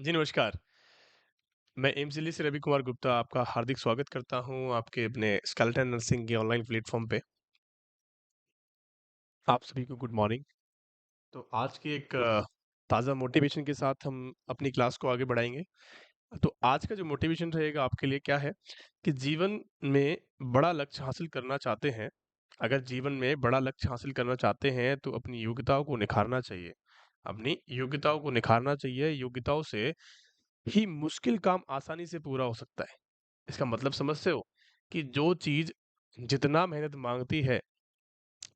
जी, नमस्कार। मैं एम्स दिल्ली से रवि कुमार गुप्ता आपका हार्दिक स्वागत करता हूँ आपके अपने स्केलेटन नर्सिंग के ऑनलाइन प्लेटफ़ॉर्म पे। आप सभी को गुड मॉर्निंग। तो आज की एक ताज़ा मोटिवेशन के साथ हम अपनी क्लास को आगे बढ़ाएँगे। तो आज का जो मोटिवेशन रहेगा आपके लिए क्या है कि जीवन में बड़ा लक्ष्य हासिल करना चाहते हैं, अगर जीवन में बड़ा लक्ष्य हासिल करना चाहते हैं तो अपनी योग्यताओं को निखारना चाहिए। अपनी योग्यताओं को निखारना चाहिए, योग्यताओं से ही मुश्किल काम आसानी से पूरा हो सकता है। इसका मतलब समझते हो कि जो चीज़ जितना मेहनत माँगती है,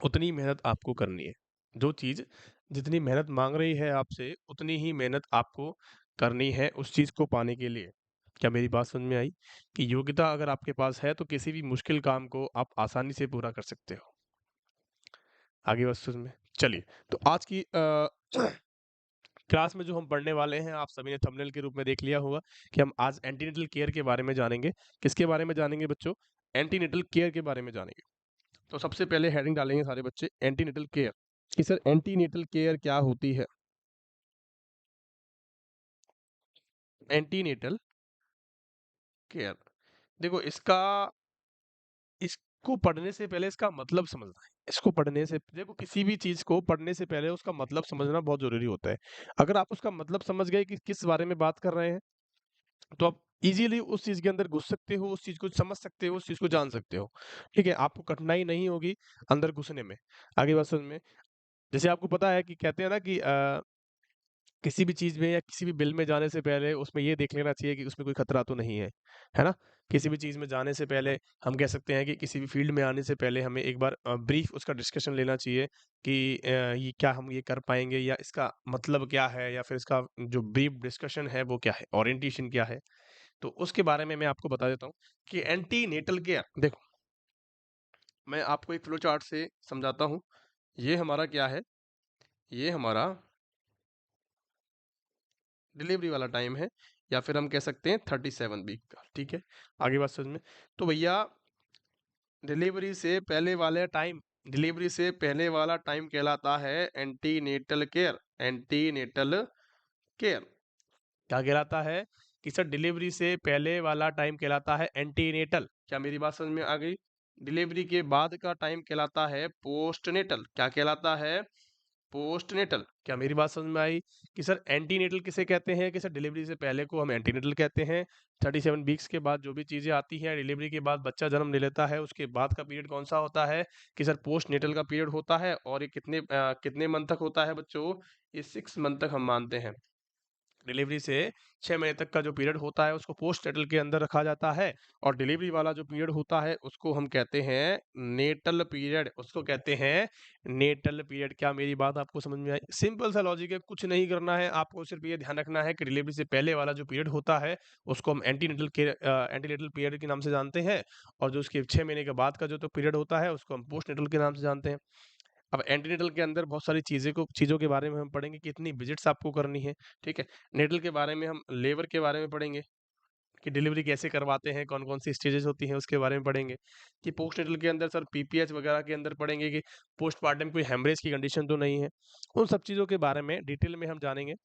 उतनी मेहनत आपको करनी है। जो चीज़ जितनी मेहनत माँग रही है आपसे, उतनी ही मेहनत आपको करनी है उस चीज़ को पाने के लिए। क्या मेरी बात समझ में आई? कि योग्यता अगर आपके पास है, तो किसी भी मुश्किल काम को आप आसानी से पूरा कर सकते हो। आगे बात समझ में? चलिए, तो आज की क्लास में जो हम पढ़ने वाले हैं, आप सभी ने थंबनेल के रूप में देख लिया होगा कि हम आज एंटीनेटल केयर के बारे में जानेंगे। किसके बारे में जानेंगे बच्चों? एंटीनेटल केयर के बारे में जानेंगे। तो सबसे पहले हेडिंग डालेंगे सारे बच्चे एंटीनेटल केयर कि सर एंटीनेटल केयर क्या होती है? एंटीनेटल केयर देखो इसको पढ़ने से पहले इसका मतलब समझना है। इसको पढ़ने से देखो किसी भी चीज़ को पढ़ने से पहले उसका मतलब समझना बहुत ज़रूरी होता है। अगर आप उसका मतलब समझ गए कि किस बारे में बात कर रहे हैं, तो आप इज़िली उस चीज़ के अंदर घुस सकते हो, उस चीज़ को समझ सकते हो, उस चीज़ को जान सकते हो। ठीक है? आपको कठिनाई नहीं होगी अंदर घुसने में। आगे बात समझ में जैसे आपको पता है कि कहते हैं ना कि किसी भी चीज़ में या किसी भी बिल में जाने से पहले उसमें ये देख लेना चाहिए कि उसमें कोई खतरा तो नहीं है ना? किसी भी चीज़ में जाने से पहले हम कह सकते हैं कि किसी भी फ़ील्ड में आने से पहले हमें एक बार ब्रीफ़ उसका डिस्कशन लेना चाहिए कि ये क्या हम ये कर पाएँगे या इसका मतलब क्या है या फिर इसका जो ब्रीफ़ डिस्कशन है वो क्या है, ओरिएंटेशन क्या है? तो उसके बारे में मैं आपको बता देता हूँ कि एंटीनेटल केयर देखो, मैं आपको एक फ्लो चार्ट से समझाता हूँ। ये हमारा क्या है? ये हमारा डिलीवरी वाला टाइम है या फिर हम कह सकते हैं 37 वीक का, ठीक है? आगे बात समझ में? तो भैया डिलीवरी से पहले वाला टाइम कहलाता है एंटीनेटल केयर। एंटीनेटल केयर क्या कहलाता है कि सर डिलीवरी से पहले वाला टाइम कहलाता है एंटीनेटल। क्या मेरी बात समझ में आ गई? डिलीवरी के बाद का टाइम कहलाता है पोस्टनेटल। क्या कहलाता है? पोस्टनेटल। क्या मेरी बात समझ में आई कि सर एंटीनेटल किसे कहते हैं कि सर डिलीवरी से पहले को हम एंटीनेटल कहते हैं। 37 वीक्स के बाद जो भी चीज़ें आती हैं, डिलीवरी के बाद बच्चा जन्म ले लेता है, उसके बाद का पीरियड कौन-सा होता है कि सर पोस्टनेटल का पीरियड होता है और ये कितने मंथ तक होता है बच्चों? ये 6 मंथ तक हम मानते हैं। डिलीवरी से 6 महीने तक का जो पीरियड होता है उसको पोस्ट नेटल के अंदर रखा जाता है और डिलीवरी वाला जो पीरियड होता है उसको हम कहते हैं नेटल पीरियड। उसको कहते हैं नेटल पीरियड। क्या मेरी बात आपको समझ में आई? सिंपल सा लॉजिक है, कुछ नहीं करना है आपको, सिर्फ ये ध्यान रखना है कि डिलीवरी से पहले वाला जो पीरियड होता है उसको हम एंटीनेटल पीरियड के नाम से जानते हैं और जो उसके 6 महीने के बाद का जो तो पीरियड होता है उसको हम पोस्ट नेटल के नाम से जानते हैं। अब एंटीनेटल के अंदर बहुत सारी चीज़ों के बारे में हम पढ़ेंगे, कितनी विजिट्स आपको करनी है, ठीक है? नेटल के बारे में हम लेबर के बारे में पढ़ेंगे कि डिलीवरी कैसे करवाते हैं, कौन-कौन सी स्टेजेस होती हैं, उसके बारे में पढ़ेंगे। कि पोस्टनेटल के अंदर सर पीपीएच वगैरह के अंदर पढ़ेंगे कि पोस्टपार्टम कोई हेमरेज की कंडीशन तो नहीं है। उन सब चीज़ों के बारे में डिटेल में हम जानेंगे।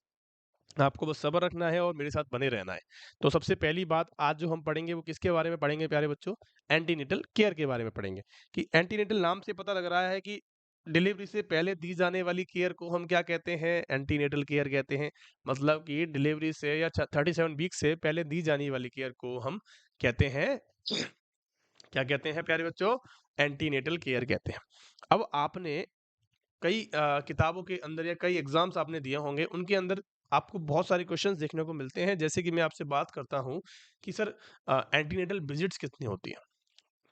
आपको बस सब्र रखना है और मेरे साथ बने रहना है। तो सबसे पहली बात आज जो हम पढ़ेंगे वो किसके बारे में पढ़ेंगे प्यारे बच्चों? एंटीनेटल केयर के बारे में पढ़ेंगे कि एंटीनेटल नाम से पता लग रहा है कि डिलीवरी से पहले दी जाने वाली केयर को हम क्या कहते हैं? एंटीनेटल केयर कहते हैं। मतलब कि डिलीवरी से या 37 वीक से पहले दी जाने वाली केयर को हम कहते हैं क्या कहते हैं प्यारे बच्चों? एंटीनेटल केयर कहते हैं। अब आपने कई किताबों के अंदर या कई एग्ज़ाम्स आपने दिए होंगे, उनके अंदर आपको बहुत सारे क्वेश्चंस देखने को मिलते हैं। जैसे कि मैं आपसे बात करता हूँ कि सर एंटीनेटल विजिट्स कितनी होती हैं?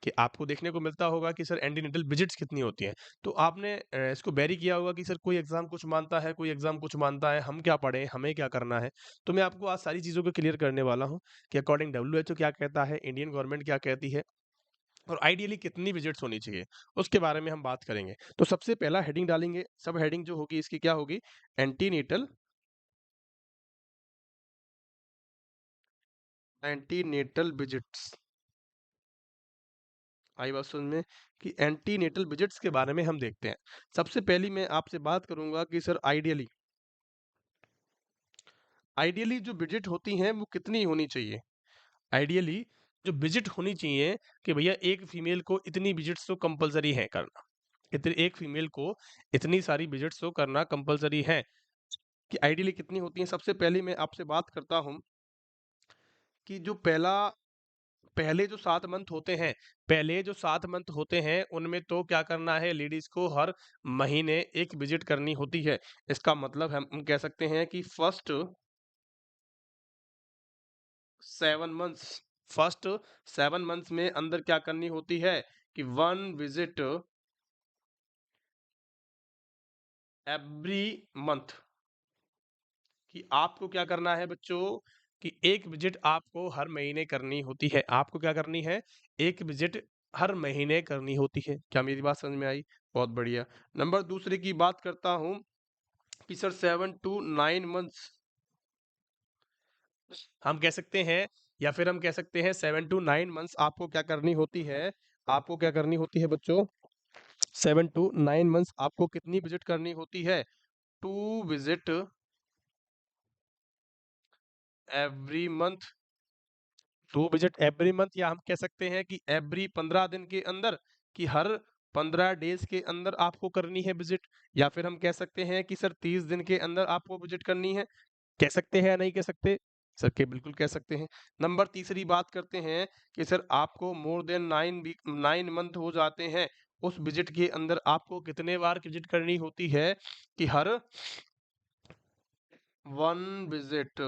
कि आपको देखने को मिलता होगा कि सर एंटीनेटल विजिट्स कितनी होती हैं। तो आपने इसको वेरी किया होगा कि सर कोई एग्ज़ाम कुछ मानता है, कोई एग्ज़ाम कुछ मानता है, हम क्या पढ़ें, हमें क्या करना है? तो मैं आपको आज सारी चीज़ों को क्लियर करने वाला हूँ कि अकॉर्डिंग डब्ल्यूएचओ क्या कहता है, इंडियन गवर्नमेंट क्या कहती है और आइडियली कितनी विजिट्स होनी चाहिए, उसके बारे में हम बात करेंगे। तो सबसे पहला हेडिंग डालेंगे, सब हेडिंग जो होगी इसकी क्या होगी? Antenatal antenatal visits. आई बात समझ में कि एंटीनेटल विजिट्स के बारे में हम देखते हैं। सबसे पहली मैं आपसे बात करूँगा कि सर आइडियली जो विजिट होती हैं वो कितनी होनी चाहिए? आइडियली जो विजिट होनी चाहिए कि भैया एक फीमेल को इतनी विजिट्स तो कंपलसरी है करना। एक फीमेल को इतनी सारी विजिट्स तो करना कंपलसरी है कि आइडियली कितनी होती हैं। सबसे पहले मैं आपसे बात करता हूँ कि जो पहले जो 7 मंथ होते हैं, पहले जो 7 मंथ होते हैं, उनमें तो क्या करना है लेडीज़ को हर महीने 1 विज़िट करनी होती है। इसका मतलब हम कह सकते हैं कि मंथ्स फर्स्ट 7 मंथ्स में अंदर क्या करनी होती है कि 1 विज़िट एवरी मंथ कि आपको क्या करना है बच्चों कि एक विजिट आपको हर महीने करनी होती है। आपको क्या करनी है? एक विजिट हर महीने करनी होती है। क्या मेरी बात समझ में आई? बहुत बढ़िया। नंबर दूसरे की बात करता हूँ कि सर 7 टू 9 मंथ्स हम कह सकते हैं या फिर हम कह सकते हैं 7 टू 9 मंथ्स आपको क्या करनी होती है? आपको क्या करनी होती है बच्चों? 7 टू 9 मंथ्स आपको कितनी विजिट करनी होती है? 2 visit every month 2 visit every month या हम कह सकते हैं कि एवरी 15 दिन के अंदर कि हर 15 डेज के अंदर आपको करनी है विजिट या फिर हम कह सकते हैं कि सर 30 दिन के अंदर आपको विजिट करनी है। कह सकते हैं या नहीं कह सकते? सर के बिल्कुल कह सकते हैं। नंबर तीसरी बात करते हैं कि सर आपको मोर देन 9 मंथ हो जाते हैं, उस विजिट के अंदर आपको कितने बार विजिट करनी होती है कि हर 1 visit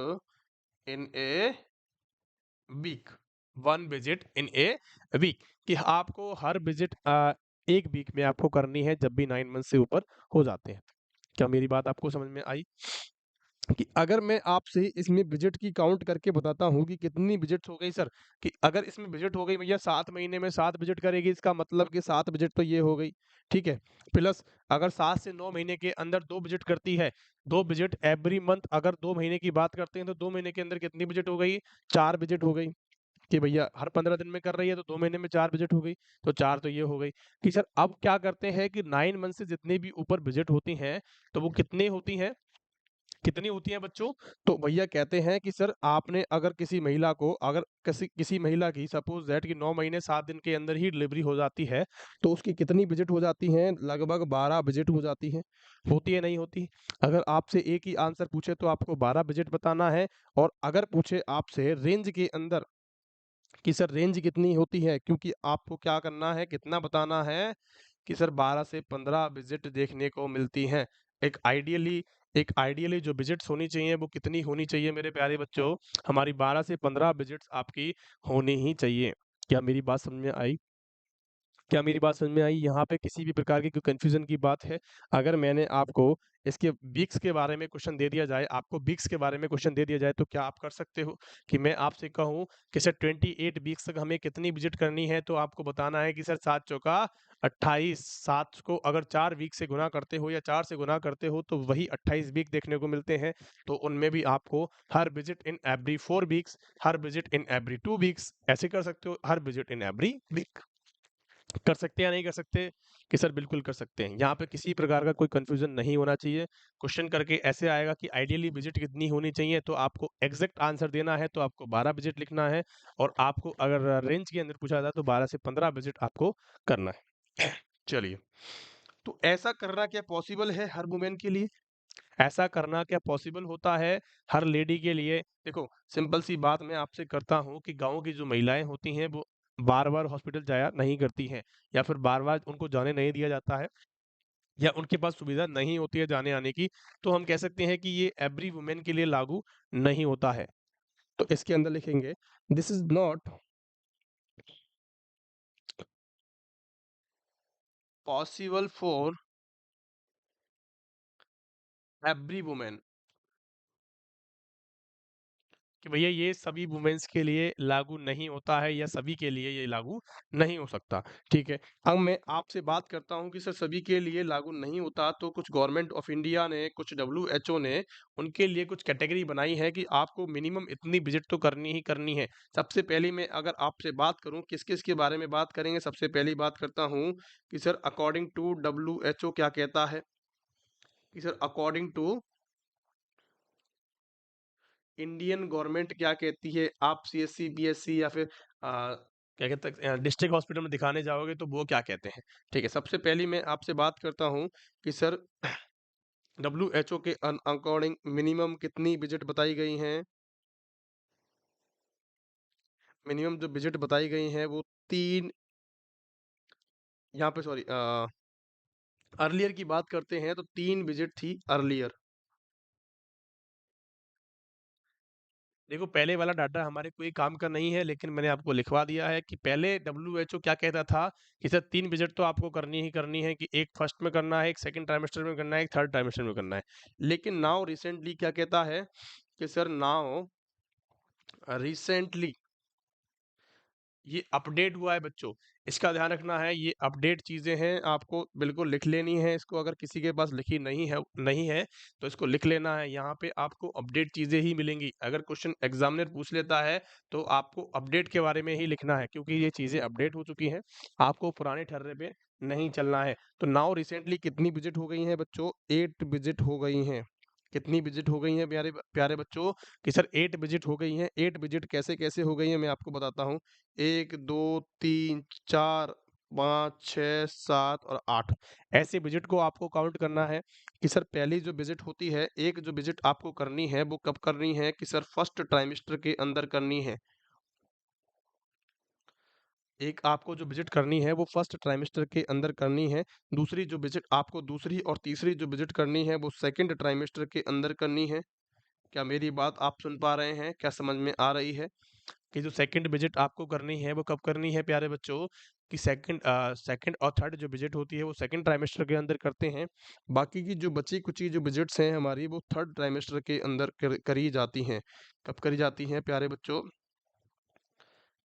in a week 1 visit in a week कि आपको हर विजिट एक वीक में आपको करनी है जब भी 9 मंथ से ऊपर हो जाते हैं। क्या मेरी बात आपको समझ में आई? कि अगर मैं आपसे इसमें विजिट की काउंट करके बताता हूँ कि कितनी विजिट्स हो गई सर कि अगर इसमें विजिट हो गई भैया 7 महीने में 7 विजिट करेगी इसका मतलब कि 7 विजिट तो ये हो गई, ठीक है? प्लस अगर 7 से 9 महीने के अंदर 2 विजिट करती है, 2 विजिट एवरी मंथ अगर 2 महीने की बात करते हैं तो 2 महीने के अंदर कितनी विजिट हो गई? 4 विजिट हो गई। कि भैया हर 15 दिन में कर रही है तो 2 महीने में 4 विजिट हो गई, तो 4 तो ये हो गई। कि सर अब क्या करते हैं कि 9 मंथ से जितनी भी ऊपर विजिट होती हैं, तो वो कितनी होती हैं? कितनी होती हैं बच्चों? तो भैया कहते हैं कि सर आपने अगर किसी महिला को अगर किसी किसी महिला की सपोज़ दैट कि 9 महीने 7 दिन के अंदर ही डिलीवरी हो जाती है, तो उसकी कितनी विजिट हो जाती हैं? लगभग 12 विजिट हो जाती हैं। होती है, नहीं होती? अगर आपसे एक ही आंसर पूछे तो आपको 12 विजिट बताना है और अगर पूछे आपसे रेंज के अंदर कि सर रेंज कितनी होती है क्योंकि आपको क्या करना है कितना बताना है कि सर 12 से 15 विजिट देखने को मिलती हैं एक आइडियली जो विजिट्स होनी चाहिए वो कितनी होनी चाहिए मेरे प्यारे बच्चों हमारी 12 से 15 विजिट्स आपकी होनी ही चाहिए। क्या मेरी बात समझ में आई? क्या मेरी बात समझ में आई? यहाँ पे किसी भी प्रकार की कोई कन्फ्यूज़न की बात है? अगर मैंने आपको इसके वीक्स के बारे में क्वेश्चन दे दिया जाए आपको वीक्स के बारे में क्वेश्चन दे दिया जाए तो क्या आप कर सकते हो? कि मैं आपसे कहूँ कि सर 28 वीक्स तक हमें कितनी विज़िट करनी है तो आपको बताना है कि सर 7 चौका 28 7 को अगर 4 वीक से गुणा करते हो या 4 से गुणा करते हो तो वही 28 वीक देखने को मिलते हैं। तो उनमें भी आपको हर विज़िट इन एवरी 4 वीक्स, हर विज़िट इन एवरी 2 वीक्स ऐसे कर सकते हो, हर विज़िट इन एवरी वीक। कर सकते हैं या नहीं कर सकते? कि सर बिल्कुल कर सकते हैं। यहाँ पे किसी प्रकार का कोई कन्फ्यूज़न नहीं होना चाहिए। क्वेश्चन करके ऐसे आएगा कि आइडियली विजिट कितनी होनी चाहिए, तो आपको एग्ज़ैक्ट आंसर देना है तो आपको 12 विजिट लिखना है और आपको अगर रेंज के अंदर पूछा जाए तो 12 से 15 विजिट आपको करना है। चलिए, तो ऐसा करना क्या पॉसिबल है हर वुमेन के लिए? ऐसा करना क्या पॉसिबल होता है हर लेडी के लिए? देखो, सिंपल सी बात मैं आपसे करता हूँ कि गाँव की जो महिलाएँ होती हैं, वो बार-बार हॉस्पिटल जाया नहीं करती हैं या फिर बार-बार उनको जाने नहीं दिया जाता है या उनके पास सुविधा नहीं होती है जाने-आने की, तो हम कह सकते हैं कि ये एवरी वुमेन के लिए लागू नहीं होता है। तो इसके अंदर लिखेंगे, this is not possible for every women. कि भैया ये सभी वुमेन्स के लिए लागू नहीं होता है या सभी के लिए ये लागू नहीं हो सकता, ठीक है। अब मैं आपसे बात करता हूँ कि सर सभी के लिए लागू नहीं होता तो कुछ गवर्नमेंट ऑफ इंडिया ने कुछ डब्ल्यूएचओ ने उनके लिए कुछ कैटेगरी बनाई है कि आपको मिनिमम इतनी विजिट तो करनी ही करनी है। सबसे पहले मैं अगर आपसे बात करूँ किस किस के बारे में बात करेंगे, सबसे पहली बात करता हूँ कि सर अकॉर्डिंग टू डब्ल्यूएचओ क्या कहता है कि sir according to Indian government क्या कहती है, आप सीएससी, बीएससी या फिर क्या कहते हैं डिस्ट्रिक्ट हॉस्पिटल में दिखाने जाओगे तो वो क्या कहते हैं। ठीक है, सबसे पहली मैं आपसे बात करता हूँ कि सर डब्ल्यूएचओ के अकॉर्डिंग मिनिमम कितनी विजिट बताई गई हैं। मिनिमम जो विजिट बताई गई हैं वो 3, यहाँ पे सॉरी अर्लियर की बात करते हैं तो 3 विजिट थी अर्लियर। देखो पहले वाला डाटा हमारे कोई काम का नहीं है, लेकिन मैंने आपको लिखवा दिया है कि पहले डब्ल्यूएचओ क्या कहता था कि सर 3 विजिट तो आपको करनी ही करनी है, कि एक फर्स्ट में करना है, एक सेकंड ट्राइमेस्टर में करना है, एक थर्ड ट्राइमेस्टर में करना है। लेकिन नाउ रिसेंटली क्या कहता है कि सर नाउ रिसेंटली ये अपडेट हुआ है बच्चों, इसका ध्यान रखना है। ये अपडेट चीजें हैं, आपको बिल्कुल लिख लेनी है इसको। अगर किसी के पास लिखी नहीं है तो इसको लिख लेना है। यहाँ पे आपको अपडेट चीजें ही मिलेंगी। अगर क्वेश्चन एग्जामिनर पूछ लेता है तो आपको अपडेट के बारे में ही लिखना है, क्योंकि ये चीजें अपडेट हो चुकी हैं। आपको पुराने ठर्रे पे नहीं चलना है। तो नाउ रिसेंटली कितनी विजिट हो गई हैं बच्चों? 8 विजिट हो गई हैं। कितनी विजिट हो गई हैं प्यारे प्यारे बच्चों? कि सर 8 विजिट हो गई हैं। 8 विजिट कैसे कैसे हो गई हैं मैं आपको बताता हूँ। 1 2 3 4 5 6 7 और 8 ऐसे विजिट को आपको काउंट करना है। कि सर पहली जो विजिट होती है, एक जो विजिट आपको करनी है वो कब करनी है? कि सर फर्स्ट ट्राइमेस्टर के अंदर करनी है। एक आपको जो विजिट करनी है वो फर्स्ट ट्राइमेस्टर के अंदर करनी है। दूसरी जो विजिट आपको, दूसरी और तीसरी जो विजिट करनी है वो सेकंड ट्राइमेस्टर के अंदर करनी है। क्या मेरी बात आप सुन पा रहे हैं? क्या समझ में आ रही है? कि जो सेकंड विजिट आपको करनी है वो कब करनी है प्यारे बच्चों? कि सेकंड और थर्ड जो विजिट होती है वो सेकंड ट्राइमेस्टर के अंदर करते हैं। बाकी की जो बची कुची जो विजिट्स हैं हमारी, वो थर्ड ट्राइमेस्टर के अंदर करी जाती हैं। कब करी जाती हैं प्यारे बच्चों?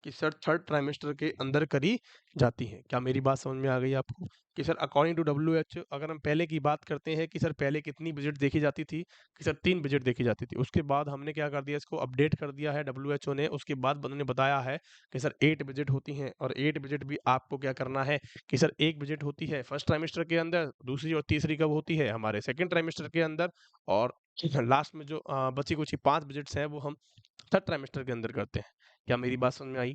कि सर थर्ड ट्राइमेस्टर के अंदर करी जाती है। क्या मेरी बात समझ में आ गई आपको? कि सर अकॉर्डिंग टू डब्ल्यूएचओ अगर हम पहले की बात करते हैं कि सर पहले कितनी विजिट देखी जाती थी, कि सर 3 विजिट देखी जाती थी। उसके बाद हमने क्या कर दिया, इसको अपडेट कर दिया है डब्ल्यूएचओ ने। उसके बाद उन्होंने बताया है कि सर 8 विजिट होती हैं, और 8 विजिट भी आपको क्या करना है कि सर एक विजिट होती है फर्स्ट ट्राइमेस्टर के अंदर, दूसरी और तीसरी कब होती है? हमारे सेकंड ट्राइमेस्टर के अंदर, और लास्ट में जो बची कुछ 5 विजिट्स हैं वो हम थर्ड ट्राइमेस्टर के अंदर करते हैं। क्या मेरी बात समझ में आई?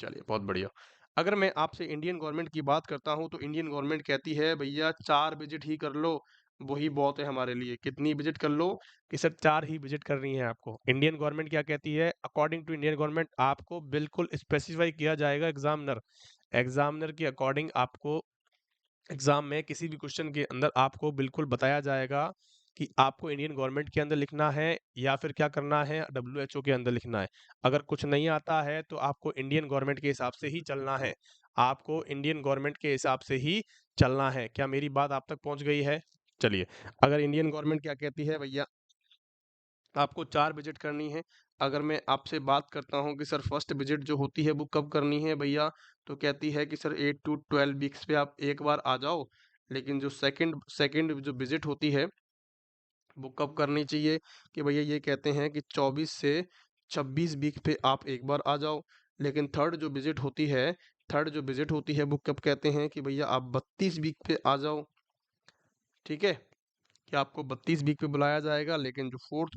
चलिए बहुत बढ़िया। अगर मैं आपसे इंडियन गवर्नमेंट की बात करता हूँ तो इंडियन गवर्नमेंट कहती है भैया 4 विजिट ही कर लो, वही बहुत है हमारे लिए। कितनी विजिट कर लो? कि सर 4 ही विजिट करनी है आपको। इंडियन गवर्नमेंट क्या कहती है? अकॉर्डिंग टू इंडियन गवर्नमेंट आपको बिल्कुल स्पेसिफाई किया जाएगा एग्जामिनर। एग्जामिनर के अकॉर्डिंग आपको एग्जाम में किसी भी क्वेश्चन के अंदर आपको बिल्कुल बताया जाएगा कि आपको इंडियन गवर्नमेंट के अंदर लिखना है या फिर क्या करना है, डब्ल्यूएचओ के अंदर लिखना है। अगर कुछ नहीं आता है तो आपको इंडियन गवर्नमेंट के हिसाब से ही चलना है। आपको इंडियन गवर्नमेंट के हिसाब से ही चलना है। क्या मेरी बात आप तक पहुंच गई है? चलिए, अगर इंडियन गवर्नमेंट क्या कहती है भैया, आपको 4 विजिट करनी है। अगर मैं आपसे बात करता हूँ कि सर फर्स्ट विजिट जो होती है वो कब करनी है भैया, तो कहती है कि सर 8 टू 12 वीक्स पे आप एक बार आ जाओ। लेकिन जो सेकंड सेकंड जो विजिट होती है वो कब करनी चाहिए? कि भैया ये कहते हैं कि 24 से 26 वीक पे आप एक बार आ जाओ। लेकिन थर्ड जो विजिट होती है वो कब कहते हैं कि भैया आप 32 वीक पे आ जाओ। ठीक है, कि आपको 32 वीक पे बुलाया जाएगा। लेकिन जो फोर्थ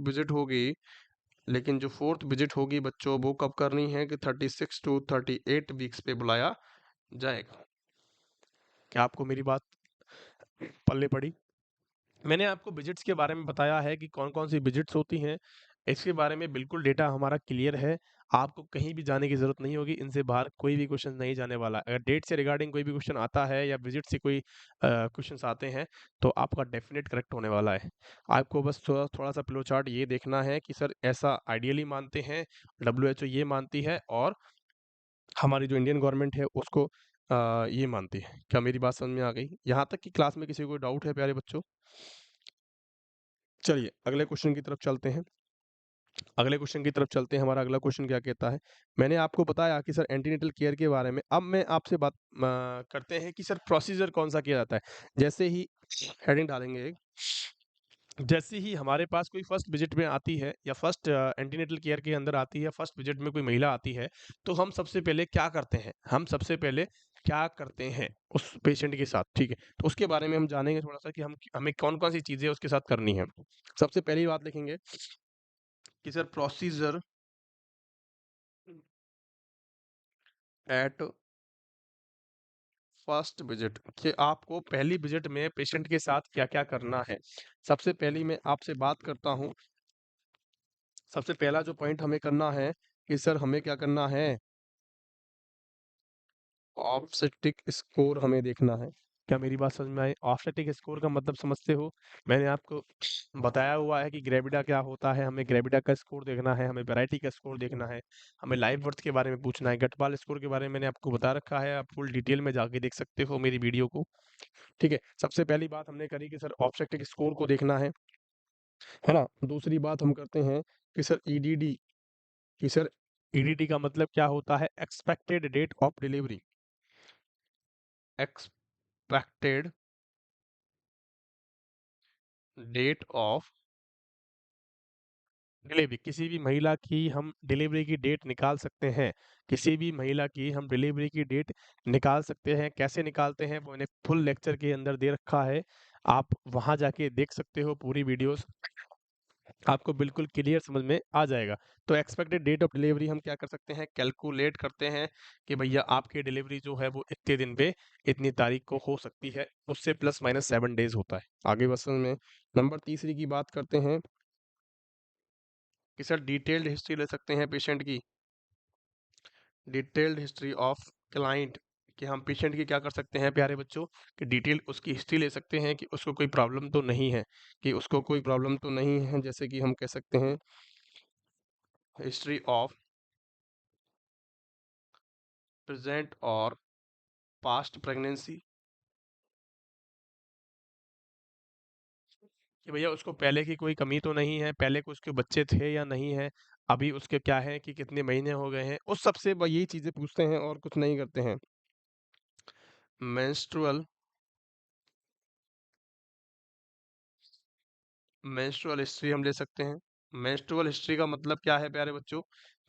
विजिट होगी बच्चों, वो कब करनी है? कि 36 टू 38 वीक्स पे बुलाया जाएगा। क्या आपको मेरी बात पल्ले पड़ी? मैंने आपको विजिट्स के बारे में बताया है कि कौन-कौन सी विजिट्स होती हैं। इसके बारे में बिल्कुल डेटा हमारा क्लियर है। आपको कहीं भी जाने की ज़रूरत नहीं होगी, इनसे बाहर कोई भी क्वेश्चन नहीं जाने वाला। अगर डेट से रिगार्डिंग कोई भी क्वेश्चन आता है या विजिट से कोई क्वेश्चंस आते हैं, तो आपका डेफिनेट करेक्ट होने वाला है। आपको बस थोड़ा-सा फ्लो चार्ट ये देखना है कि सर ऐसा आइडियली मानते हैं, डब्ल्यूएचओ ये मानती है, और हमारी जो इंडियन गवर्नमेंट है उसको ये मानती है। क्या मेरी बात समझ में आ गई? यहाँ तक कि क्लास में किसी को कोई डाउट है प्यारे बच्चों? चलिए अगले क्वेश्चन की तरफ चलते हैं। हमारा अगला क्वेश्चन क्या कहता है? मैंने आपको बताया कि सर एंटीनेटल केयर के बारे में। अब मैं आपसे बात करते हैं कि सर प्रोसीजर कौन-सा किया जाता है? जैसे ही हेडिंग डालेंगे, जैसे ही हमारे पास कोई फर्स्ट विजिट में आती है या फर्स्ट एंटीनेटल केयर के अंदर आती है, फर्स्ट विजिट में कोई महिला आती है, तो हम सबसे पहले क्या करते हैं? उस पेशेंट के साथ, ठीक है? तो उसके बारे में हम जानेंगे थोड़ा-सा कि हमें कौन-कौन सी चीज़ें उसके साथ करनी है। सबसे पहली बात लिखेंगे कि sir procedure at first visit, कि आपको पहली विजिट में पेशेंट के साथ क्या क्या करना है। सबसे पहली मैं आपसे बात करता हूँ, सबसे पहला जो पॉइंट हमें करना है कि सर हमें क्या करना है, ऑफसेटिक स्कोर हमें देखना है। क्या मेरी बात समझ में आई? ऑफसेटिक स्कोर का मतलब समझते हो? मैंने आपको बताया हुआ है कि ग्रेविडा क्या होता है, हमें ग्रेविडा का स्कोर देखना है, हमें वैरायटी का स्कोर देखना है, हमें लाइव बर्थ के बारे में पूछना है, गटबाल स्कोर के बारे में मैंने आपको बता रखा है, आप फुल डिटेल में जाके देख सकते हो मेरी वीडियो को। ठीक है, सबसे पहली बात हमने करी कि सर ऑब्जेक्टिव स्कोर को देखना है ना। दूसरी बात हम करते हैं कि सर ईडीडी, कि सर ईडीडी का मतलब क्या होता है, expected date of delivery, expected date of delivery. किसी भी महिला की हम डिलीवरी की डेट निकाल सकते हैं, किसी भी महिला की हम डिलीवरी की डेट निकाल सकते हैं। कैसे निकालते हैं वो मैंने फुल लेक्चर के अंदर दे रखा है, आप वहां जाके देख सकते हो पूरी वीडियोस, आपको बिल्कुल क्लियर समझ में आ जाएगा। तो एक्सपेक्टेड डेट ऑफ डिलीवरी हम क्या कर सकते हैं, कैलकुलेट करते हैं कि भैया आपकी डिलीवरी जो है वो इतने दिन पे इतनी तारीख को हो सकती है, उससे प्लस माइनस 7 डेज होता है। आगे बस में नंबर तीसरी की बात करते हैं कि सर डिटेल्ड हिस्ट्री ले सकते हैं पेशेंट की, डिटेल्ड हिस्ट्री ऑफ क्लाइंट, कि हम पेशेंट की क्या कर सकते हैं प्यारे बच्चों, कि डिटेल उसकी हिस्ट्री ले सकते हैं कि उसको कोई प्रॉब्लम तो नहीं है, कि उसको कोई प्रॉब्लम तो नहीं है। जैसे कि हम कह सकते हैं हिस्ट्री ऑफ प्रेजेंट और पास्ट प्रेगनेंसी, कि भैया उसको पहले की कोई कमी तो नहीं है, पहले को उसके बच्चे थे या नहीं है, अभी उसके क्या है कि कितने महीने हो गए हैं, उस सबसे यही चीजें पूछते हैं और कुछ नहीं करते हैं। मेंस्ट्रुअल, मेंस्ट्रुअल हिस्ट्री हम ले सकते हैं। मेंस्ट्रुअल हिस्ट्री का मतलब क्या है प्यारे बच्चों,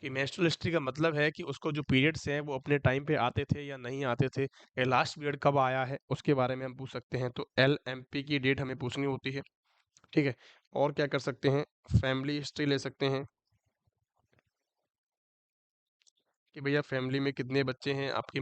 कि मेंस्ट्रुअल हिस्ट्री का मतलब है कि उसको जो पीरियड्स हैं वो अपने टाइम पे आते थे या नहीं आते थे, या लास्ट पीरियड कब आया है उसके बारे में हम पूछ सकते हैं। तो LMP की डेट हमें पूछनी होती है। ठीक है, और क्या कर सकते हैं, फैमिली हिस्ट्री ले सकते हैं, कि भैया फैमिली में कितने बच्चे हैं, आपकी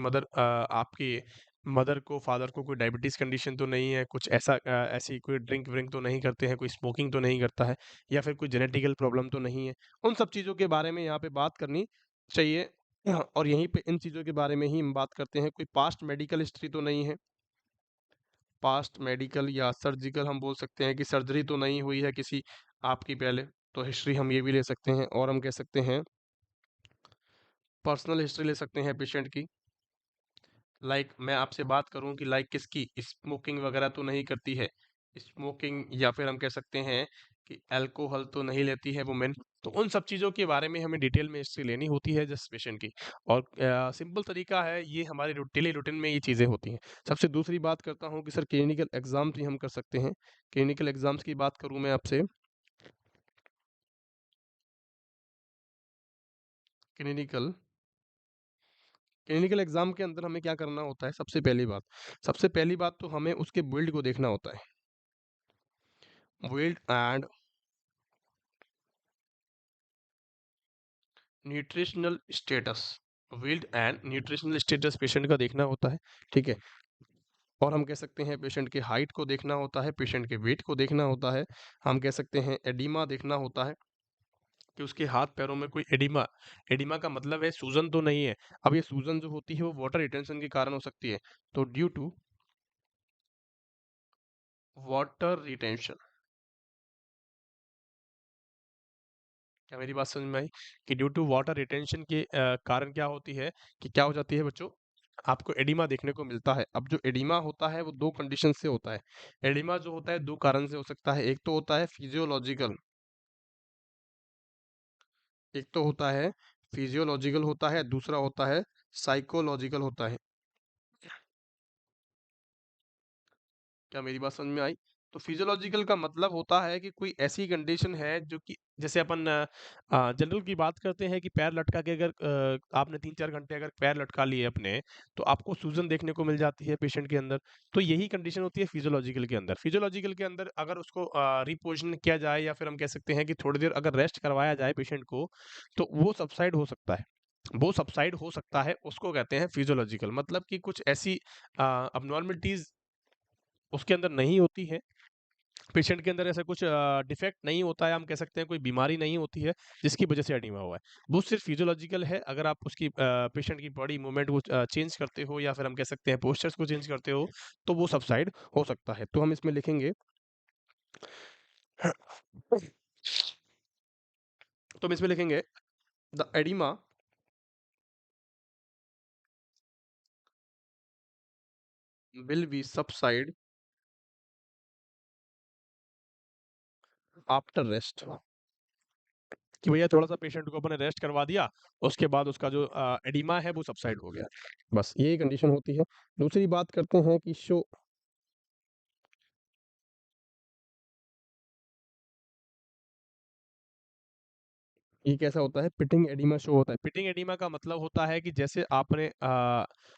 आपकी मदर को फादर को कोई डायबिटीज़ कंडीशन तो नहीं है, कुछ ऐसा ऐसी कोई ड्रिंक व्रिंक तो नहीं करते हैं, कोई स्मोकिंग तो नहीं करता है, या फिर कोई जेनेटिकल प्रॉब्लम तो नहीं है। उन सब चीज़ों के बारे में यहाँ पे बात करनी चाहिए। और यहीं पे इन चीज़ों के बारे में ही हम बात करते हैं। कोई पास्ट मेडिकल हिस्ट्री तो नहीं है, पास्ट मेडिकल या सर्जिकल हम बोल सकते हैं कि सर्जरी तो नहीं हुई है किसी आपकी पहले, तो हिस्ट्री हम ये भी ले सकते हैं। और हम कह सकते हैं पर्सनल हिस्ट्री ले सकते हैं पेशेंट की, लाइक मैं आपसे बात करूं कि लाइक किसकी स्मोकिंग वगैरह तो नहीं करती है, स्मोकिंग, या फिर हम कह सकते हैं कि अल्कोहल तो नहीं लेती है वुमेन। तो उन सब चीज़ों के बारे में हमें डिटेल में हिस्ट्री लेनी होती है जिस पेशेंट की। और सिंपल तरीका है ये, हमारे डेली रूटीन में ये चीज़ें होती हैं। सबसे दूसरी बात करता हूँ कि सर क्लिनिकल एग्जाम्स भी हम कर सकते हैं। क्लिनिकल एग्जाम्स की बात करूँ मैं आपसे, क्लिनिकल क्लिनिकल एग्जाम के अंदर हमें क्या करना होता है, सबसे पहली बात तो हमें उसके बिल्ड को देखना होता है, build and nutritional status, build and nutritional status patient का देखना होता है। ठीक है, और हम कह सकते हैं पेशेंट के हाइट को देखना होता है, पेशेंट के वेट को देखना होता है, हम कह सकते हैं एडिमा देखना होता है कि उसके हाथ पैरों में कोई एडिमा, एडिमा का मतलब है सूजन तो नहीं है। अब ये सूजन जो होती है वो वाटर रिटेंशन के कारण हो सकती है, तो ड्यू टू वाटर रिटेंशन, क्या मेरी बात समझ में आई, कि ड्यू टू वाटर रिटेंशन के कारण क्या होती है, कि क्या हो जाती है बच्चों, आपको एडिमा देखने को मिलता है। अब जो एडिमा होता है वो दो कंडीशन से होता है, एडिमा जो होता है दो कारण से हो सकता है, एक तो होता है फिजियोलॉजिकल, एक तो होता है फिजियोलॉजिकल होता है, दूसरा होता है साइकोलॉजिकल होता है। क्या मेरी बात समझ में आई? तो फिजियोलॉजिकल का मतलब होता है कि कोई ऐसी कंडीशन है जो कि जैसे अपन जनरल की बात करते हैं कि पैर लटका के अगर आपने 3-4 घंटे अगर पैर लटका लिए अपने, तो आपको सूजन देखने को मिल जाती है पेशेंट के अंदर। तो यही कंडीशन होती है फिजियोलॉजिकल के अंदर। फिजियोलॉजिकल के अंदर अगर उसको रिपोज़िशन किया जाए या फिर हम कह सकते हैं कि थोड़ी देर अगर रेस्ट करवाया जाए पेशेंट को, तो वो सबसाइड हो सकता है। वो सबसाइड हो सकता है, उसको कहते हैं फिजियोलॉजिकल, मतलब कि कुछ ऐसी अबनॉर्मलिटीज़ उसके अंदर नहीं होती है, पेशेंट के अंदर ऐसा कुछ डिफेक्ट नहीं होता है, हम कह सकते हैं कोई बीमारी नहीं होती है, जिसकी वजह से एडीमा हुआ है। वो सिर्फ़ फिजियोलॉजिकल है, अगर आप उसकी पेशेंट की बॉडी मूवमेंट को चेंज करते हो या फिर हम कह सकते हैं पोस्चर्स को चेंज करते हो, तो वो सबसाइड हो सकता है। तो हम इसमें लिखेंगे तो हम इसमें लिखेंगे the oedema will be subside after rest. कि भैया थोड़ा-सा पेशेंट को अपने रेस्ट करवा दिया, उसके बाद उसका जो एडिमा है वो सबसाइड हो गया। बस यही कंडीशन होती है। दूसरी बात करते हैं कि ये कैसा होता है, पिटिंग एडिमा शो होता है। पिटिंग एडिमा का मतलब होता है कि जैसे आपने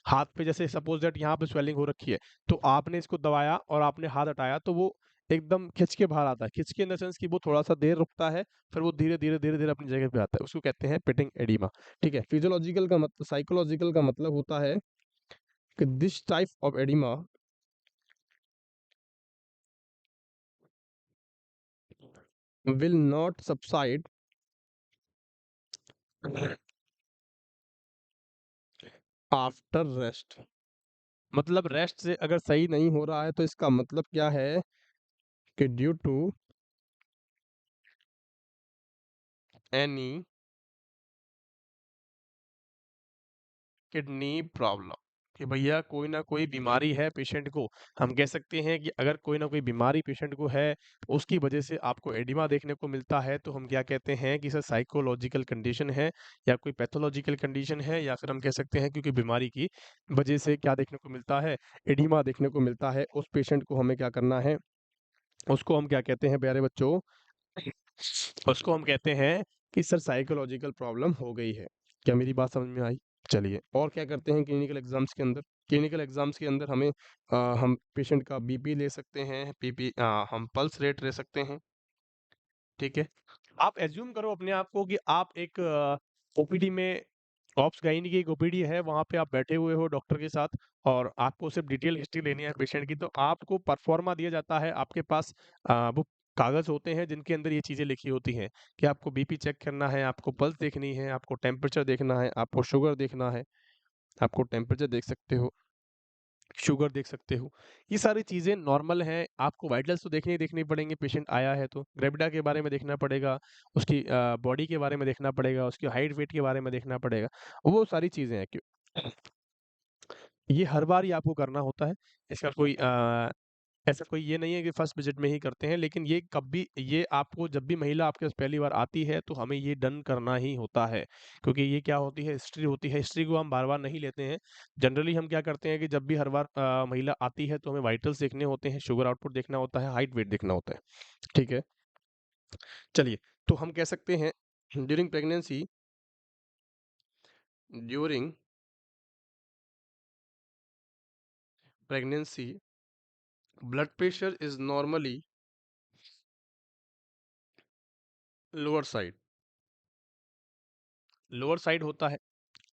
हाथ पे जैसे सपोज़ दैट यहाँ पे स्वेलिंग हो रखी है, तो आपने इसको दबाया और आपने हाथ हटाया तो वो एकदम खिंच के बाहर आता है। खिंच के इन द सेंस कि वो थोड़ा-सा देर रुकता है, फिर वो धीरे-धीरे, धीरे-धीरे अपनी जगह पे आता है। उसको कहते हैं पिटिंग एडिमा, ठीक है? फिजियोलॉजिकल का मतलब साइकोलॉजिकल का मतलब होता है कि this type of oedema will not subside after rest. मतलब रेस्ट से अगर सही नहीं हो रहा है तो इसका मतलब क्या है कि due to any kidney problem, कि भैया कोई ना कोई बीमारी है पेशेंट को। हम कह सकते हैं कि अगर कोई ना कोई बीमारी पेशेंट को है, उसकी वजह से आपको एडिमा देखने को मिलता है, तो हम क्या कहते हैं कि सर साइकोलॉजिकल कंडीशन है या कोई पैथोलॉजिकल कंडीशन है या फिर हम कह सकते हैं क्योंकि बीमारी की वजह से क्या देखने को मिलता है, एडिमा देखने को मिलता है। उस पेशेंट को हमें क्या करना है, उसको हम क्या कहते हैं प्यारे बच्चों, उसको हम कहते हैं कि सर साइकोलॉजिकल प्रॉब्लम हो गई है। क्या मेरी बात समझ में आई? चलिए, और क्या करते हैं क्लिनिकल एग्जाम्स के अंदर? क्लिनिकल एग्जाम्स के अंदर हम पेशेंट का बीपी ले सकते हैं, हम पल्स रेट ले सकते हैं, ठीक है? आप एज्यूम करो अपने आप को कि आप एक ओपीडी में, ऑब्स गायनी की एक ओपीडी है, वहाँ पे आप बैठे हुए हो डॉक्टर के साथ और आपको सिर्फ डिटेल हिस्ट्री लेनी है पेशेंट की, तो आपको परफॉर्मा दिया जाता है, आपके पास वो कागज़ होते हैं जिनके अंदर ये चीज़ें लिखी होती हैं कि आपको बीपी चेक करना है, आपको पल्स देखनी है, आपको टेम्परेचर देखना है, आपको शुगर देखना है, आपको टेम्परेचर देख सकते हो, शुगर देख सकते हो। ये सारी चीज़ें नॉर्मल हैं, आपको वाइटल्स तो देखने ही देखने पड़ेंगे, पेशेंट आया है तो। ग्रेविटा के बारे में देखना पड़ेगा, उसकी बॉडी के बारे में देखना पड़ेगा, उसकी हाइट वेट के बारे में देखना पड़ेगा। वो सारी चीज़ें हैं क्यों ये हर बार ही आपको करना होता है। इसका कोई ऐसा कोई ये नहीं है कि फर्स्ट विज़िट में ही करते हैं, लेकिन ये कभी ये आपको जब भी महिला आपके पास पहली बार आती है, तो हमें ये डन करना ही होता है। क्योंकि ये क्या होती है, हिस्ट्री होती है, हिस्ट्री को हम बार-बार नहीं लेते हैं। जनरली हम क्या करते हैं कि जब भी हर बार महिला आती है, तो हमें वाइटल्स देखने होते हैं, शुगर आउटपुट देखना होता है, हाइट वेट देखना होता है। ठीक है? चलिए, तो हम कह सकते हैं during pregnancy during pregnancy blood pressure is normally lower side. Lower side होता है।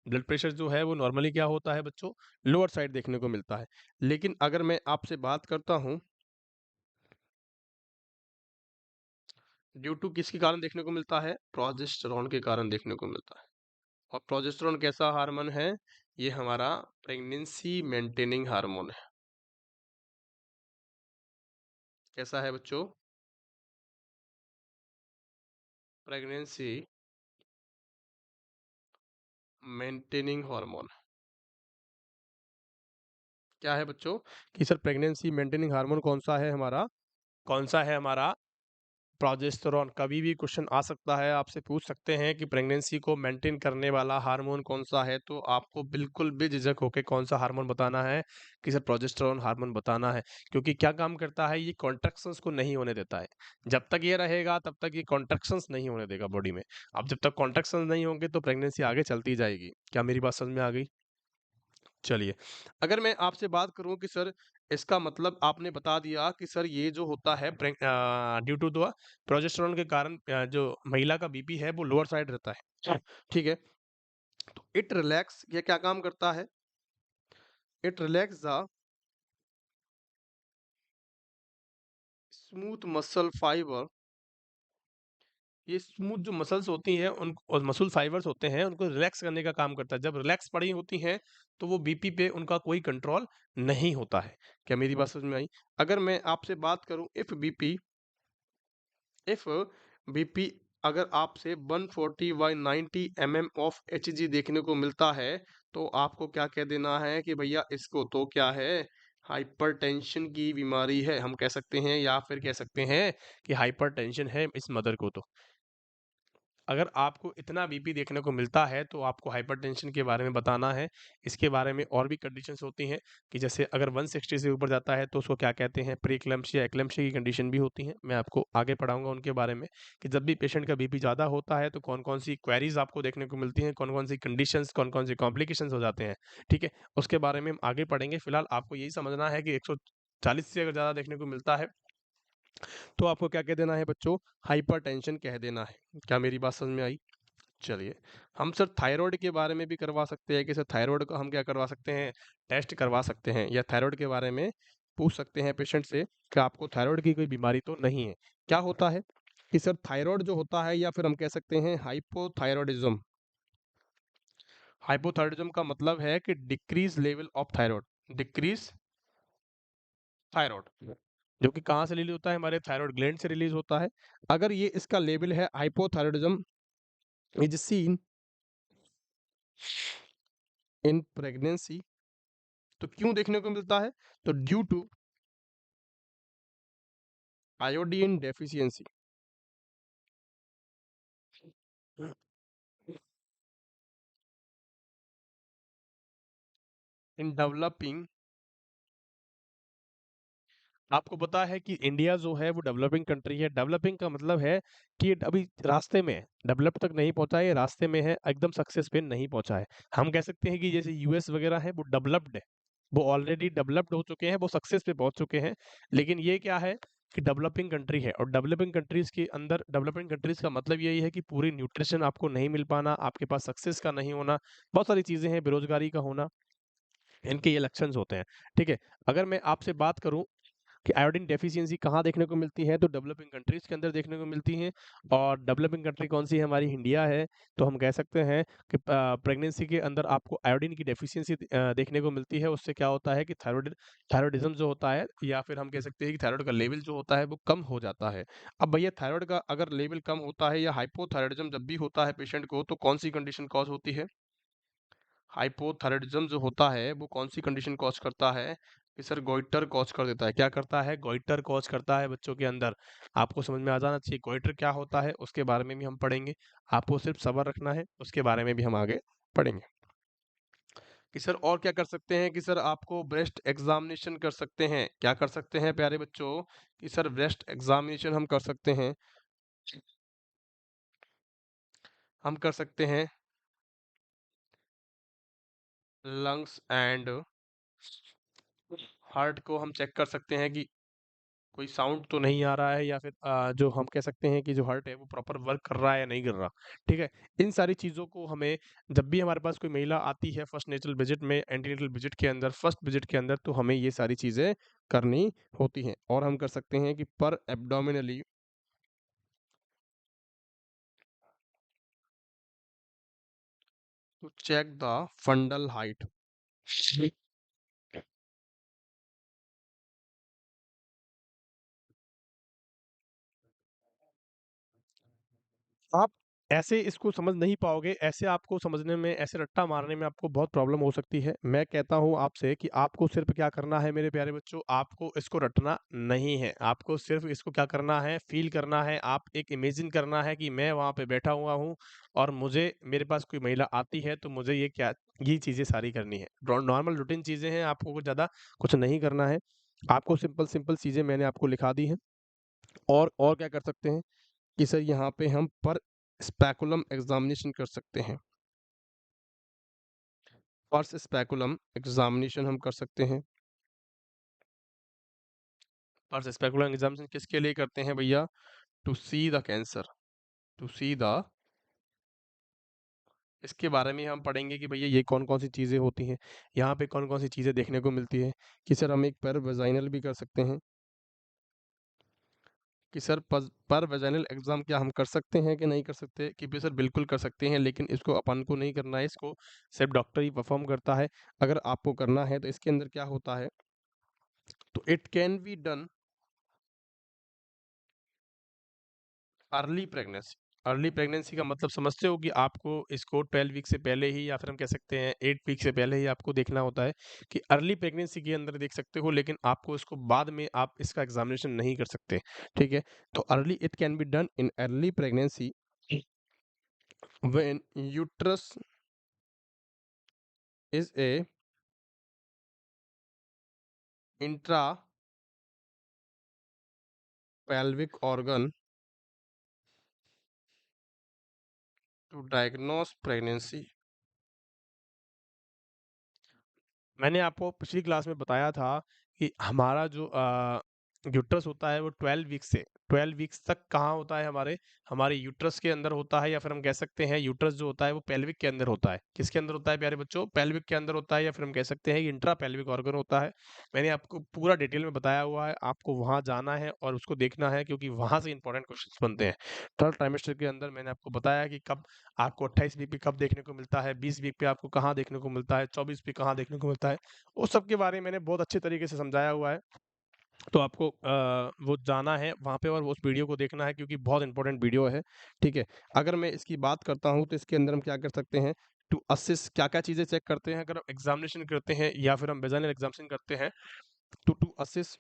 ब्लड प्रेशर जो है वो नॉर्मली क्या होता है बच्चों, लोअर साइड देखने को मिलता है। लेकिन अगर मैं आपसे बात करता हूँ ड्यू टू किसके कारण देखने को मिलता है, प्रोजेस्टेरॉन के कारण देखने को मिलता है। और प्रोजेस्टेरॉन कैसा हार्मोन है, ये हमारा प्रेगनेंसी मेंटेनिंग हार्मोन है। कैसा है बच्चों, प्रेगनेंसी मेंटेनिंग हार्मोन। क्या है बच्चों कि सर प्रेगनेंसी मेंटेनिंग हार्मोन कौन सा है हमारा, कौन सा है हमारा प्रोजेस्टेरॉन कभी भी क्वेश्चन आ सकता है, आपसे पूछ सकते हैं कि प्रेगनेंसी को मेंटेन करने वाला हार्मोन कौन-सा है, तो आपको बिल्कुल बेझिझक होके कौन-सा हार्मोन बताना है कि सर प्रोजेस्टेरॉन हार्मोन बताना है। क्योंकि क्या काम करता है, ये कॉन्ट्रैक्शंस को नहीं होने देता है। जब तक ये रहेगा तब तक ये कॉन्ट्रैक्शंस नहीं होने देगा बॉडी में। अब जब तक कॉन्ट्रैक्शंस नहीं होंगे तो प्रेगनेंसी आगे चलती जाएगी। क्या मेरी बात समझ में आ गई? चलिए, अगर मैं आपसे बात करूँ कि सर इसका मतलब आपने बता दिया कि सर ये जो होता है ड्यू टू द प्रोजेस्टेरॉन के कारण जो महिला का बीपी है वो लोअर साइड रहता है। ठीक है? तो इट रिलैक्स ये क्या काम करता है? It relax the smooth muscle fibre. ये स्मूथ जो मसल्स होती हैं उन और मसल फाइबर्स होते हैं उनको रिलैक्स करने का काम करता है। जब रिलैक्स पड़ी होती हैं तो वो बीपी पे उनका कोई कंट्रोल नहीं होता है। क्या मेरी बात समझ में आई? अगर मैं आपसे बात करूँ इफ बीपी अगर आपसे 140/90 mm ऑफ एचजी देखने को मिलता है तो आपको क्या कह देना है कि भैया इसको तो क्या है, हाइपरटेंशन की बीमारी है हम कह सकते हैं, या फिर कह सकते हैं कि हाइपरटेंशन है इस मदर को। तो अगर आपको इतना बीपी देखने को मिलता है तो आपको हाइपरटेंशन के बारे में बताना है। इसके बारे में और भी कंडीशंस होती हैं कि जैसे अगर 160 से ऊपर जाता है तो उसको क्या कहते हैं, प्री-एक्लेम्पसिया, एक्लेम्पसिया की कंडीशन भी होती हैं। मैं आपको आगे पढ़ाऊँगा उनके बारे में कि जब भी पेशेंट का बीपी ज़्यादा होता है तो कौन-कौन सी क्वेरीज़ आपको देखने को मिलती हैं, कौन-कौन सी कंडीशंस, कौन-कौन से कॉम्प्लिकेशंस हो जाते हैं। ठीक है? उसके बारे में हम आगे पढ़ेंगे। फिलहाल आपको यही समझना है कि 140 से अगर ज़्यादा देखने को मिलता है तो आपको क्या कह देना है बच्चों, हाइपरटेंशन कह देना है। क्या मेरी बात समझ में आई? चलिए, हम सर थायरॉइड के बारे में भी करवा सकते हैं कि सर थायरॉइड को हम क्या करवा सकते हैं, टेस्ट करवा सकते हैं या थायरॉइड के बारे में पूछ सकते हैं पेशेंट से कि आपको थायरॉइड की कोई बीमारी तो नहीं है। क्या होता है कि सर थायरॉइड जो होता है या फिर हम कह सकते हैं हाइपोथायरॉयडिज्म। हाइपोथायरॉयडिज्म का मतलब है कि decrease level of thyroid, decrease thyroid जो कि कहाँ से रिलीज होता है, हमारे थायरॉइड ग्लैंड से रिलीज होता है। अगर ये इसका लेवल है hypothyroidism is seen in pregnancy, तो क्यों देखने को मिलता है, तो due to iodine deficiency in developing. आपको पता है कि इंडिया जो है वो डेवलपिंग कंट्री है। डेवलपिंग का मतलब है कि ये अभी रास्ते में है, डेवलप तक नहीं पहुंचा है, ये रास्ते में है, एकदम सक्सेस पे नहीं पहुंचा है। हम कह सकते हैं कि जैसे यूएस वगैरह है वो डेवलप्ड है, वो ऑलरेडी डेवलप्ड हो चुके हैं, वो सक्सेस पे पहुंच चुके हैं। लेकिन ये क्या है कि डेवलपिंग कंट्री है, और डेवलपिंग कंट्रीज के अंदर डेवलपिंग कंट्रीज का मतलब यही है कि पूरी न्यूट्रिशन आपको नहीं मिल पाना, आपके पास सक्सेस का नहीं होना, बहुत सारी चीजें हैं, बेरोजगारी का होना, इनके ये लक्षण होते हैं। ठीक है? अगर मैं आपसे बात करूं कि आयोडीन डेफिशिएंसी कहाँ देखने को मिलती है, तो डेवलपिंग कंट्रीज के अंदर देखने को मिलती है। और डेवलपिंग कंट्री कौन सी है, हमारी इंडिया है। तो हम कह सकते हैं कि प्रेगनेंसी के अंदर आपको आयोडीन की डेफिशिएंसी देखने को मिलती है। उससे क्या होता है कि थायरॉइडिज्म जो होता है, या फिर हम कह सकते हैं कि थायरॉइड का लेवल जो होता है वो कम हो जाता है। अब भैया थायरॉइड का अगर लेवल कम होता है या हाइपोथायरॉइडिज्म जब भी होता है पेशेंट को, तो कौन सी कंडीशन कॉज होती है, हाइपोथायरॉयडिज्म जो होता है वो कौन सी कंडीशन कॉज करता है कि सर गोइटर कॉज कर देता है। क्या करता है, गोइटर कॉज करता है बच्चों के अंदर। आपको समझ में आ जाना चाहिए गोइटर क्या होता है, उसके बारे में भी हम पढ़ेंगे। आपको सिर्फ सब्र रखना है, उसके बारे में भी हम आगे पढ़ेंगे। कि सर और क्या कर सकते हैं कि सर आपको ब्रेस्ट एग्जामिनेशन कर सकते हैं। क्या कर सकते हैं प्यारे बच्चों कि सर ब्रेस्ट एग्जामिनेशन हम कर सकते हैं, हम कर सकते हैं लंग्स एंड हार्ट को हम चेक कर सकते हैं कि कोई साउंड तो नहीं आ रहा है, या फिर जो हम कह सकते हैं कि जो हार्ट है वो प्रॉपर वर्क कर रहा है या नहीं कर रहा। ठीक है? इन सारी चीज़ों को हमें जब भी हमारे पास कोई महिला आती है फर्स्ट नेचुरल विजिट में, एंटीनेटल विजिट के अंदर, फर्स्ट विजिट के अंदर, तो हमें ये सारी चीज़ें करनी होती हैं। और हम कर सकते हैं कि पर abdominally to check the fundal height. आप ऐसे इसको समझ नहीं पाओगे, ऐसे आपको समझने में, ऐसे रट्टा मारने में आपको बहुत प्रॉब्लम हो सकती है। मैं कहता हूँ आपसे कि आपको सिर्फ़ क्या करना है मेरे प्यारे बच्चों, आपको इसको रटना नहीं है। आपको सिर्फ़ इसको क्या करना है, फ़ील करना है। आप एक इमेजिन करना है कि मैं वहाँ पे बैठा हुआ हूँ और मेरे पास कोई महिला आती है तो मुझे ये चीज़ें सारी करनी है। नॉर्मल रूटीन चीज़ें हैं, आपको कुछ ज़्यादा कुछ नहीं करना है। आपको सिंपल चीज़ें मैंने आपको लिखा दी हैं। और क्या कर सकते हैं कि सर यहाँ पे हम पर स्पेकुलम एग्जामिनेशन कर सकते हैं। पर स्पेकुलम एग्जामिनेशन हम कर सकते हैं। पर स्पेकुलम एग्जामिनेशन किसके लिए करते हैं भैया? To see the cancer, to see the, इसके बारे में हम पढ़ेंगे कि भैया ये कौन-कौन सी चीज़ें होती हैं, यहाँ पे कौन-कौन सी चीज़ें देखने को मिलती है, कि सर हम एक पर वेजाइनल भी कर सकते हैं, कि सर पर वेजाइनल एग्जाम क्या हम कर सकते हैं कि नहीं कर सकते? कि भी सर बिल्कुल कर सकते हैं, लेकिन इसको अपन को नहीं करना है, इसको सिर्फ डॉक्टर ही परफॉर्म करता है। अगर आपको करना है तो इसके अंदर क्या होता है, तो it can be done early pregnancy. Early pregnancy का मतलब समझते हो कि आपको इसको 12 वीक से पहले ही, या फिर हम कह सकते हैं 8 वीक से पहले ही आपको देखना होता है, कि अर्ली प्रेगनेंसी के अंदर देख सकते हो, लेकिन आपको इसको बाद में आप इसका एग्जामिनेशन नहीं कर सकते। ठीक है, तो early it can be done in early pregnancy when uterus is a intra pelvic organ to diagnose pregnancy। मैंने आपको पिछली क्लास में बताया था कि हमारा जो यूट्रस होता है वो 12 वीक्स तक कहाँ होता है, हमारे यूट्रस के अंदर होता है, या फिर हम कह सकते हैं यूट्रस जो होता है वो पेल्विक के अंदर होता है। किसके अंदर होता है प्यारे बच्चों? पेल्विक के अंदर होता है, या फिर हम कह सकते हैं कि इंट्रा पेल्विक ऑर्गन होता है। मैंने आपको पूरा डिटेल में बताया हुआ है, आपको वहाँ जाना है और उसको देखना है, क्योंकि वहाँ से इंपॉर्टेंट क्वेश्चन बनते हैं। थर्ड ट्राइमेस्टर के अंदर मैंने आपको बताया कि कब आपको 28 वीक पे कब देखने को मिलता है, 20 वीक पे आपको कहाँ देखने को मिलता है, 24 पे कहाँ देखने को मिलता है। उस सब के बारे में मैंने बहुत अच्छे तरीके से समझाया हुआ है। तो आपको वो जाना है वहाँ पे और उस वीडियो को देखना है, क्योंकि बहुत इंपॉर्टेंट वीडियो है। ठीक है, अगर मैं इसकी बात करता हूँ तो इसके अंदर हम क्या कर सकते हैं, टू असिस क्या-क्या चीज़ें चेक करते हैं अगर हम एग्जामिनेशन करते हैं, या फिर हम वेजाइनल एग्जामिनेशन करते हैं, to to assess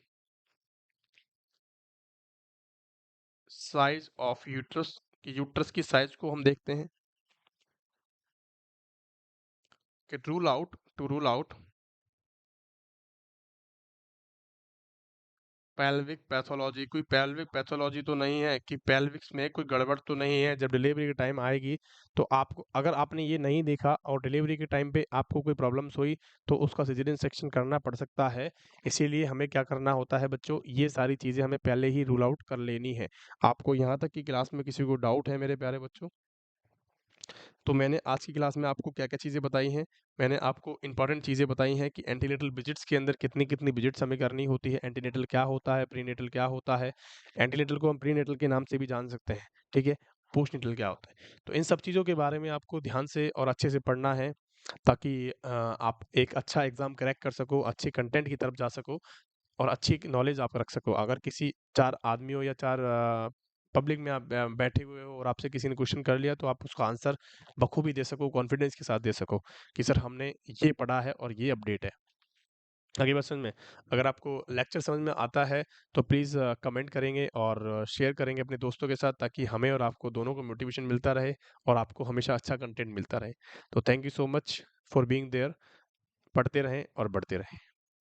size of uterus, uterus की साइज को हम देखते हैं, कि to rule out pelvic pathology. कोई पेल्विक पैथोलॉजी तो नहीं है, कि पेल्विक्स में कोई गड़बड़ तो नहीं है, जब डिलीवरी के टाइम आएगी तो आपको, अगर आपने ये नहीं देखा और डिलीवरी के टाइम पे आपको कोई प्रॉब्लम्स हुई तो उसका सिजेरियन सेक्शन करना पड़ सकता है। इसीलिए हमें क्या करना होता है बच्चों, ये सारी चीज़ें हमें पहले ही रूल आउट कर लेनी है। आपको यहाँ तक कि क्लास में किसी को डाउट है मेरे प्यारे बच्चों? तो मैंने आज की क्लास में आपको क्या-क्या चीज़ें बताई हैं। मैंने आपको इंपॉर्टेंट चीज़ें बताई हैं कि एंटीनेटल विजिट्स के अंदर कितनी-कितनी विजिट्स हमें करनी होती है, एंटीनेटल क्या होता है, प्रीनेटल क्या होता है। एंटीनेटल को हम प्रीनेटल के नाम से भी जान सकते हैं, ठीक है? पोस्टनेटल क्या होता है। तो इन सब चीज़ों के बारे में आपको ध्यान से और अच्छे से पढ़ना है, ताकि आप एक अच्छा एग्ज़ाम क्रैक कर सको, अच्छे कंटेंट की तरफ जा सको और अच्छी एक नॉलेज आप रख सको। अगर किसी 4 आदमियों या 4 पब्लिक में आप बैठे हुए हो और आपसे किसी ने क्वेश्चन कर लिया, तो आप उसका आंसर बखूबी दे सको, कॉन्फिडेंस के साथ दे सको कि सर हमने ये पढ़ा है और ये अपडेट है। आगे बात समझ में? अगर आपको लेक्चर समझ में आता है तो प्लीज़ कमेंट करेंगे और शेयर करेंगे अपने दोस्तों के साथ, ताकि हमें और आपको दोनों को मोटिवेशन मिलता रहे और आपको हमेशा अच्छा कंटेंट मिलता रहे। तो thank you so much for being there. पढ़ते रहें और बढ़ते रहें।